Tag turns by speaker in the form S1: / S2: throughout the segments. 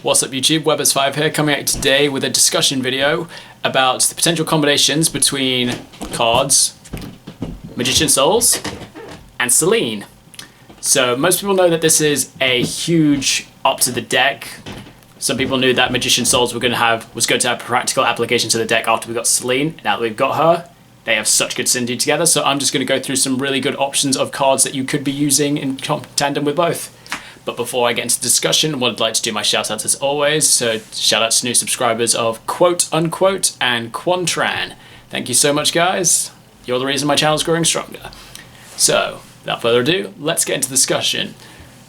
S1: What's up YouTube, Webbers5 here, coming at you today with a discussion video about the potential combinations between cards, Magician Souls, and Selene. So most people know that this is a huge up to the deck. Some people knew that Magician Souls was going to have practical application to the deck after we got Selene. Now that we've got her, they have such good synergy together, so I'm just going to go through some really good options of cards that you could be using in tandem with both. But before I get into the discussion, I would like to do my shout-outs as always. So shout-outs to new subscribers of Quote Unquote and Quantran. Thank you so much, guys. You're the reason my channel is growing stronger. So, without further ado, let's get into the discussion.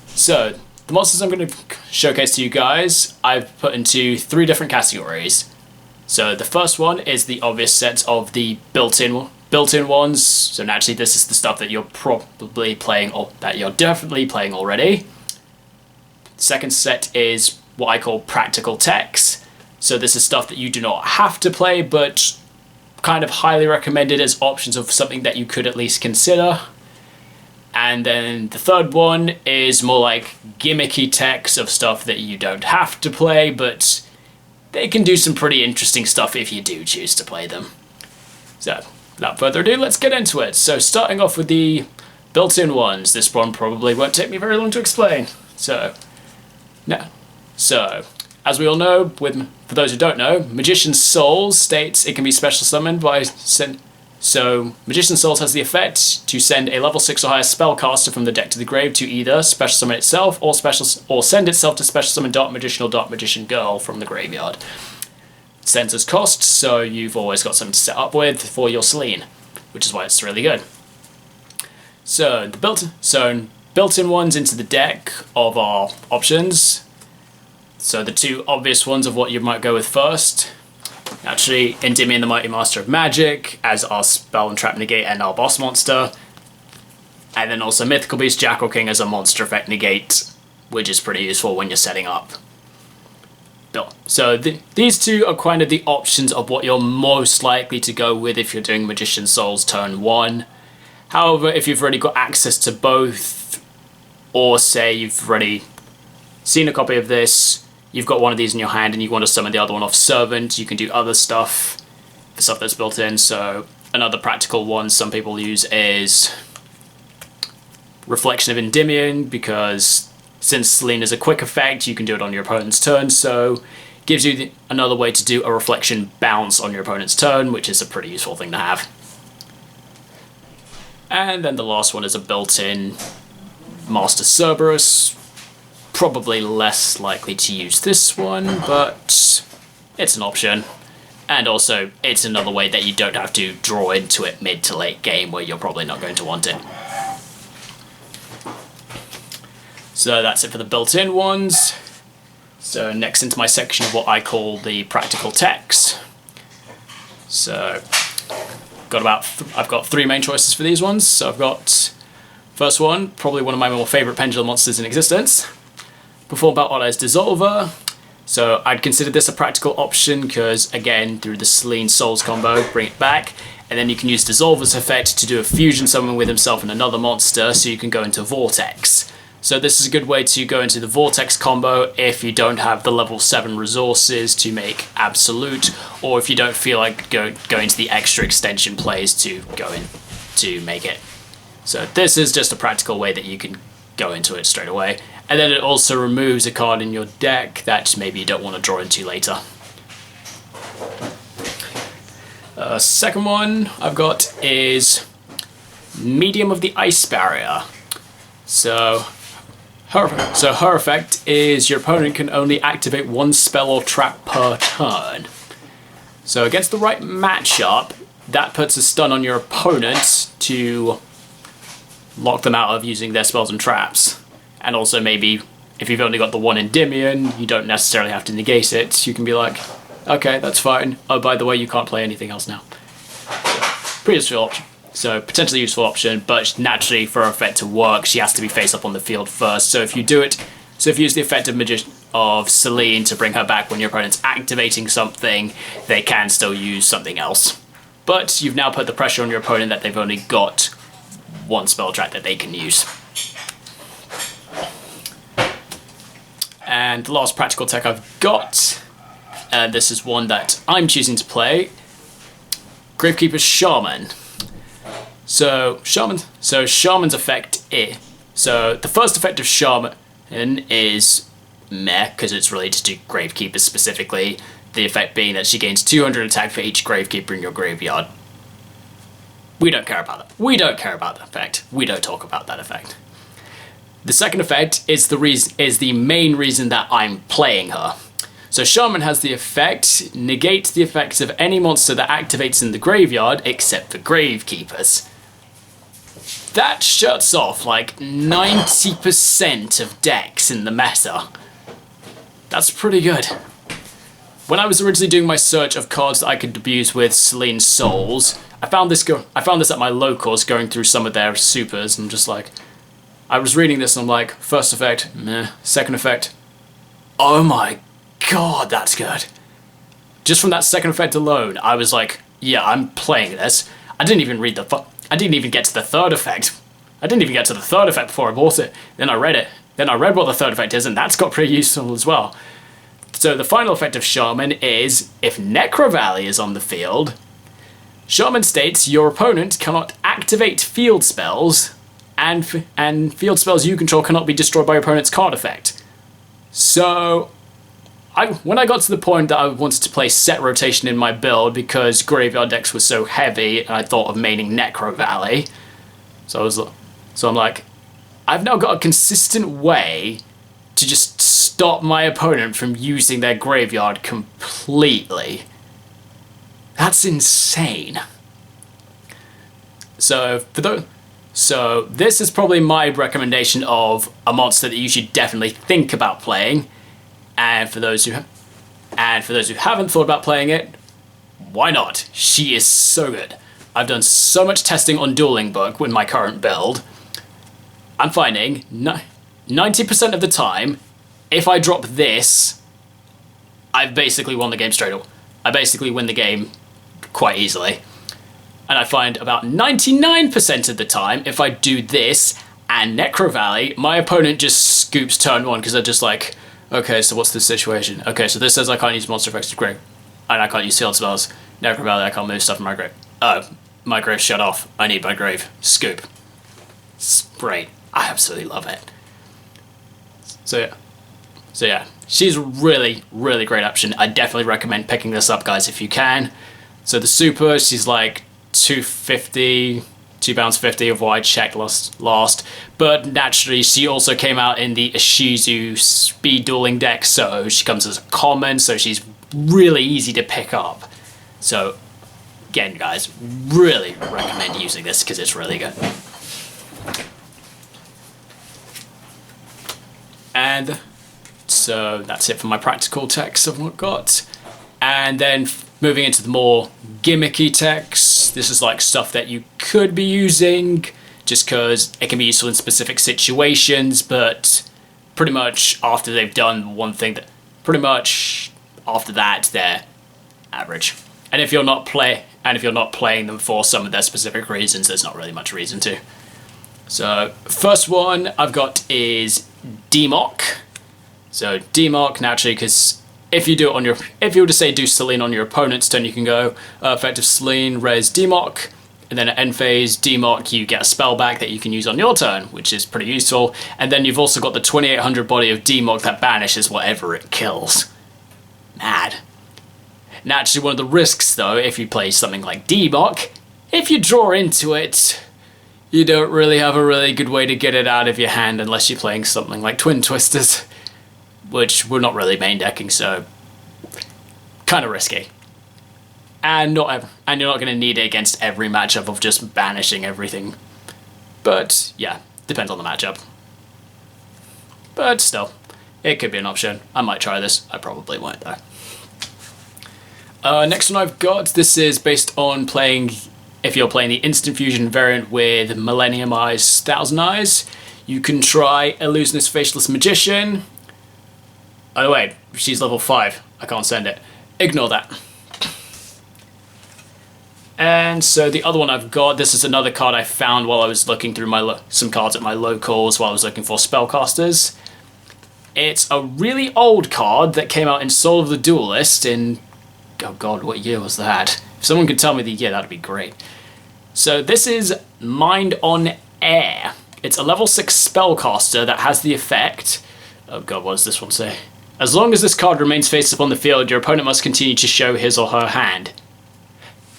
S1: So, the monsters I'm going to showcase to you guys, I've put into 3 different categories. So the first one is the obvious set of the built-in ones. So naturally, this is the stuff that you're probably playing, or that you're definitely playing already. Second set is what I call practical techs. So this is stuff that you do not have to play, but kind of highly recommended as options of something that you could at least consider. And then the third one is more like gimmicky techs of stuff that you don't have to play, but they can do some pretty interesting stuff if you do choose to play them. So without further ado, let's get into it. So starting off with the built-in ones, this one probably won't take me very long to explain. So as we all know, for those who don't know, Magician Souls states it can be special summoned by So Magician Souls has the effect to send a level 6 or higher spellcaster from the deck to the grave to either special summon itself or send itself to special summon Dark Magician or Dark Magician Girl from the graveyard. It sends as cost, so you've always got something to set up with for your Selene, which is why it's really good. So the built-in ones into the deck of our options. So the 2 obvious ones of what you might go with first. Actually, Endymion, the Mighty Master of Magic, as our spell and trap negate and our boss monster. And then also Mythical Beast Jackal King as a monster effect negate, which is pretty useful when you're setting up. So these 2 are kind of the options of what you're most likely to go with if you're doing Magician Souls turn 1. However, if you've already got access to both, or say you've already seen a copy of this, you've got one of these in your hand and you want to summon the other one off Servant, you can do other stuff, the stuff that's built in. So another practical one some people use is Reflection of Endymion, because since Selene is a quick effect, you can do it on your opponent's turn, so it gives you another way to do a reflection bounce on your opponent's turn, which is a pretty useful thing to have. And then the last one is a built-in Master Cerberus. Probably less likely to use this one, but it's an option. And also, it's another way that you don't have to draw into it mid to late game where you're probably not going to want it. So that's it for the built-in ones. So next into my section of what I call the practical techs. So I've got 3 main choices for these ones. So I've got first one, probably one of my more favourite pendulum monsters in existence. Perform Battle as Dissolver. So I'd consider this a practical option because, again, through the Selene Souls combo, bring it back, and then you can use Dissolver's effect to do a fusion summon with himself and another monster, so you can go into Vortex. So this is a good way to go into the Vortex combo if you don't have the level 7 resources to make Absolute, or if you don't feel like going to the extra extension plays to go in to make it. So this is just a practical way that you can go into it straight away. And then it also removes a card in your deck that maybe you don't want to draw into later. Second one I've got is Medium of the Ice Barrier. So her effect is your opponent can only activate 1 spell or trap per turn. So against the right matchup, that puts a stun on your opponent to lock them out of using their spells and traps. And also maybe, if you've only got the 1 Endymion, you don't necessarily have to negate it. You can be like, okay, that's fine. Oh, by the way, you can't play anything else now. So, pretty useful option. So, potentially useful option, but naturally, for her effect to work, she has to be face up on the field first. So if you use the effect of Selene to bring her back when your opponent's activating something, they can still use something else. But you've now put the pressure on your opponent that they've only got 1 spell track that they can use. And the last practical tech I've got, and this is one that I'm choosing to play, Gravekeeper's Shaman. So Shaman's effect is, so the first effect of Shaman is meh, because it's related to Gravekeepers specifically, the effect being that she gains 200 attack for each Gravekeeper in your graveyard. We don't care about that. We don't care about that effect. We don't talk about that effect. The second effect is the main reason that I'm playing her. So Shaman has the effect, negate the effects of any monster that activates in the graveyard except for Gravekeepers. That shuts off like 90% of decks in the meta. That's pretty good. When I was originally doing my search of cards that I could abuse with Selene's Souls, I found this at my locals, going through some of their supers, and I'm just like, I was reading this and I'm like, first effect, meh. Second effect, oh my god, that's good. Just from that second effect alone, I was like, yeah, I'm playing this. I didn't even get to the third effect. I didn't even get to the third effect before I bought it. Then I read it. Then I read what the third effect is, and that's got pretty useful as well. So the final effect of Shaman is, if Necro Valley is on the field, Shaman states your opponent cannot activate field spells, and field spells you control cannot be destroyed by your opponent's card effect. So, when I got to the point that I wanted to play set rotation in my build because graveyard decks were so heavy, and I thought of maining Necro Valley, so I'm like, I've now got a consistent way to just stop my opponent from using their graveyard completely. That's insane. So this is probably my recommendation of a monster that you should definitely think about playing. And for those who haven't thought about playing it, why not? She is so good. I've done so much testing on Dueling Book with my current build. I'm finding 90% of the time, if I drop this, I've basically won the game straight away. I basically win the game quite easily. And I find about 99% of the time, if I do this and Necro Valley, my opponent just scoops turn one because they're just like, okay, so what's the situation? Okay, so this says I can't use monster effects to grave, and I can't use field spells. Necro Valley, I can't move stuff in my grave. My grave's shut off. I need my grave. Scoop. It's great. I absolutely love it. So yeah, she's a really, really great option. I definitely recommend picking this up, guys, if you can. So the super, she's like £2.50 of what I checked last. But naturally, she also came out in the Ishizu speed dueling deck, so she comes as a common, so she's really easy to pick up. So again, guys, really recommend using this because it's really good. And so that's it for my practical techs I've got. And then moving into the more gimmicky techs, this is like stuff that you could be using just because it can be useful in specific situations, but pretty much after they've done one thing, pretty much after that they're average. And if you're not playing them for some of their specific reasons, there's not really much reason to. So first one I've got is Demock. So Demock, naturally, because if you were to say do Selene on your opponent's turn, you can go effective Selene, res Demock, and then at end phase Demock, you get a spell back that you can use on your turn, which is pretty useful. And then you've also got the 2800 body of Demock that banishes whatever it kills. Mad. Naturally, one of the risks though, if you play something like Demock, if you draw into it, you don't really have a really good way to get it out of your hand unless you're playing something like Twin Twisters, which we're not really main decking, so kind of risky. And you're not going to need it against every matchup of just banishing everything. But yeah, depends on the matchup. But still, it could be an option. I might try this. I probably won't though. Next one I've got, this is based on playing, if you're playing the Instant Fusion variant with Millennium Eyes, Thousand Eyes, you can try Illusionist Faceless Magician. Oh wait, she's level 5. I can't send it. Ignore that. And so the other one I've got, this is another card I found while I was looking through some cards at my locals while I was looking for spellcasters. It's a really old card that came out in Soul of the Duelist in... oh god, what year was that? If someone could tell me the year, that'd be great. So this is Mind on Air. It's a level 6 spellcaster that has the effect... oh god, what does this one say? As long as this card remains face up on the field, your opponent must continue to show his or her hand.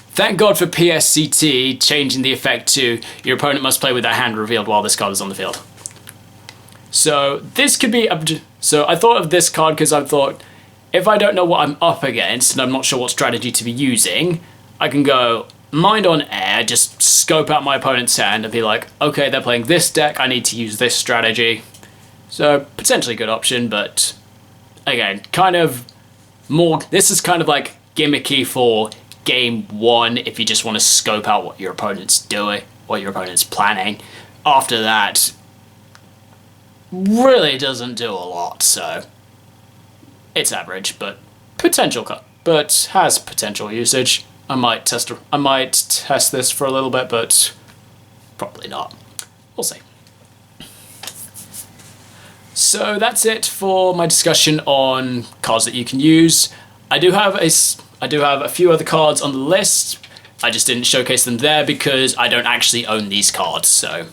S1: Thank God for PSCT changing the effect to your opponent must play with their hand revealed while this card is on the field. So this could be... so I thought of this card because I thought, if I don't know what I'm up against and I'm not sure what strategy to be using, I can go Mind on Air, just scope out my opponent's hand and be like, okay, they're playing this deck, I need to use this strategy. So potentially a good option, but again, kind of more... this is kind of like gimmicky for game 1 if you just want to scope out what your opponent's doing, what your opponent's planning. After that, really doesn't do a lot, so it's average, but but has potential usage. I might test this for a little bit, but probably not. We'll see. So that's it for my discussion on cards that you can use. I do have a few other cards on the list. I just didn't showcase them there because I don't actually own these cards, so.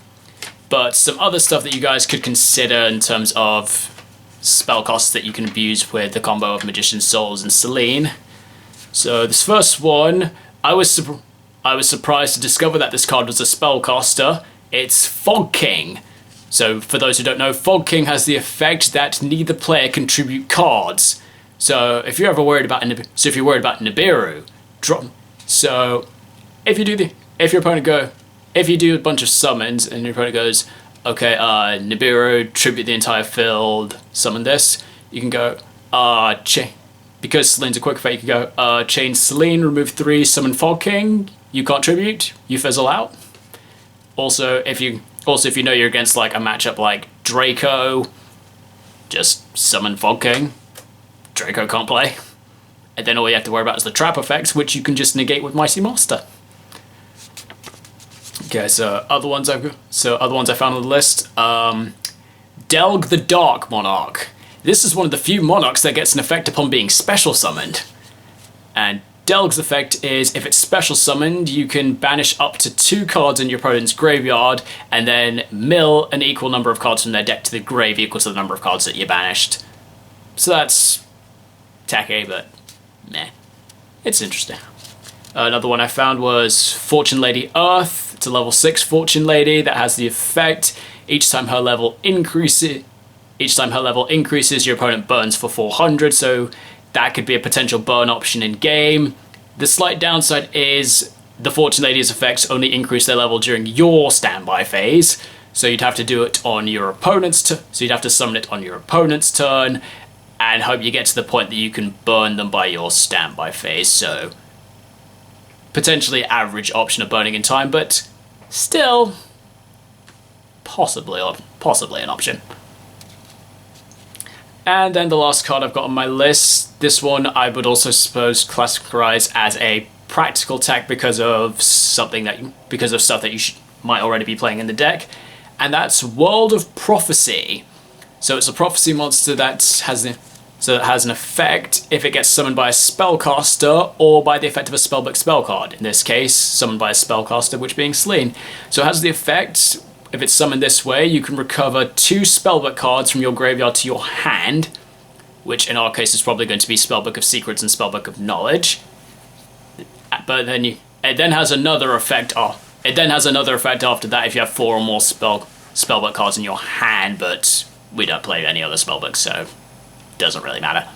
S1: But some other stuff that you guys could consider in terms of spell costs that you can abuse with the combo of Magician's Souls and Selene. So this first one, I was surprised to discover that this card was a spellcaster. It's Fog King. So for those who don't know, Fog King has the effect that neither player contribute cards. So if you're ever worried about Nibiru, drop. So if you do a bunch of summons and your opponent goes, okay, Nibiru, tribute the entire field, summon this, you can go, because Selene's a quick effect, you can go, chain Selene, remove 3, summon Fog King, you can't tribute, you fizzle out. Also, if you know you're against like a matchup like Draco, just summon Fog King, Draco can't play. And then all you have to worry about is the trap effects, which you can just negate with Mighty Master. Okay, so other ones I found on the list. Delg the Dark Monarch. This is one of the few monarchs that gets an effect upon being special summoned. And Delg's effect is, if it's special summoned, you can banish up to 2 cards in your opponent's graveyard, and then mill an equal number of cards from their deck to the grave equal to the number of cards that you banished. So that's tacky, but meh. It's interesting. Another one I found was Fortune Lady Earth. It's a level 6 Fortune Lady that has the effect, each time her level increases, your opponent burns for 400, so that could be a potential burn option in game. The slight downside is the Fortune Lady's effects only increase their level during your standby phase, so you'd have to do it on your opponent's turn. So you'd have to summon it on your opponent's turn, and hope you get to the point that you can burn them by your standby phase. So potentially average option of burning in time, but still possibly an option. And then the last card I've got on my list, this one I would also suppose classify as a practical tech because of stuff that you might already be playing in the deck, and that's World of Prophecy. So it's a prophecy monster that has an effect if it gets summoned by a spellcaster or by the effect of a spellbook spell card. In this case, summoned by a spellcaster, which being Selene. So it has the effect, if it's summoned this way, you can recover 2 spellbook cards from your graveyard to your hand, which in our case is probably going to be Spellbook of Secrets and Spellbook of Knowledge. But then it then has another effect. It then has another effect after that if you have 4 or more spellbook cards in your hand, but we don't play any other spellbooks, so it doesn't really matter.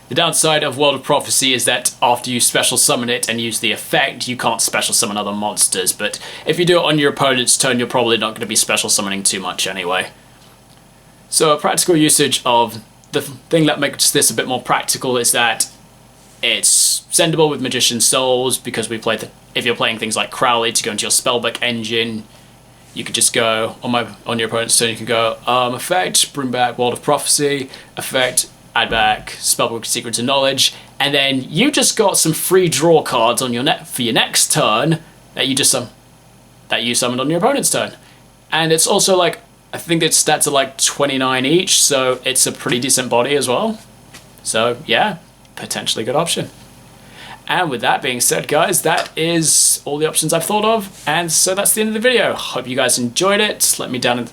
S1: The downside of World of Prophecy is that after you special summon it and use the effect, you can't special summon other monsters, but if you do it on your opponent's turn, you're probably not going to be special summoning too much anyway. So a practical usage of the thing that makes this a bit more practical is that it's sendable with Magician's Souls, because if you're playing things like Crowley to go into your spellbook engine, you could just go on your opponent's turn. You can go effect, bring back World of Prophecy, effect, add back Spellbook of Secrets and Knowledge, and then you just got some free draw cards on your for your next turn that you summoned on your opponent's turn. And it's also like I think its stats are like 29 each, so it's a pretty decent body as well. So yeah, potentially good option. And with that being said, guys, that is all the options I've thought of, and so that's the end of the video. Hope you guys enjoyed it. Let me down and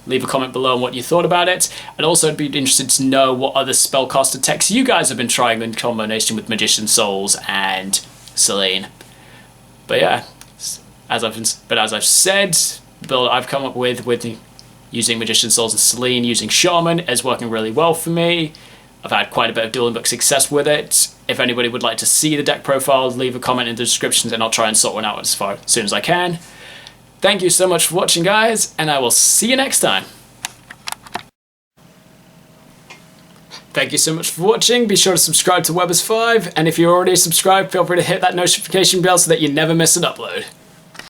S1: leave a comment below on what you thought about it, and also I'd be interested to know what other spellcaster techs you guys have been trying in combination with Magician Souls and Selene. But yeah, as I've said, the build I've come up with using Magician Souls and Selene using Shaman is working really well for me. I've had quite a bit of dueling book success with it. If anybody would like to see the deck profile, leave a comment in the description and I'll try and sort one out as soon as I can. Thank you so much for watching, guys, and I will see you next time. Thank you so much for watching. Be sure to subscribe to Webbers5, and if you're already subscribed, feel free to hit that notification bell so that you never miss an upload.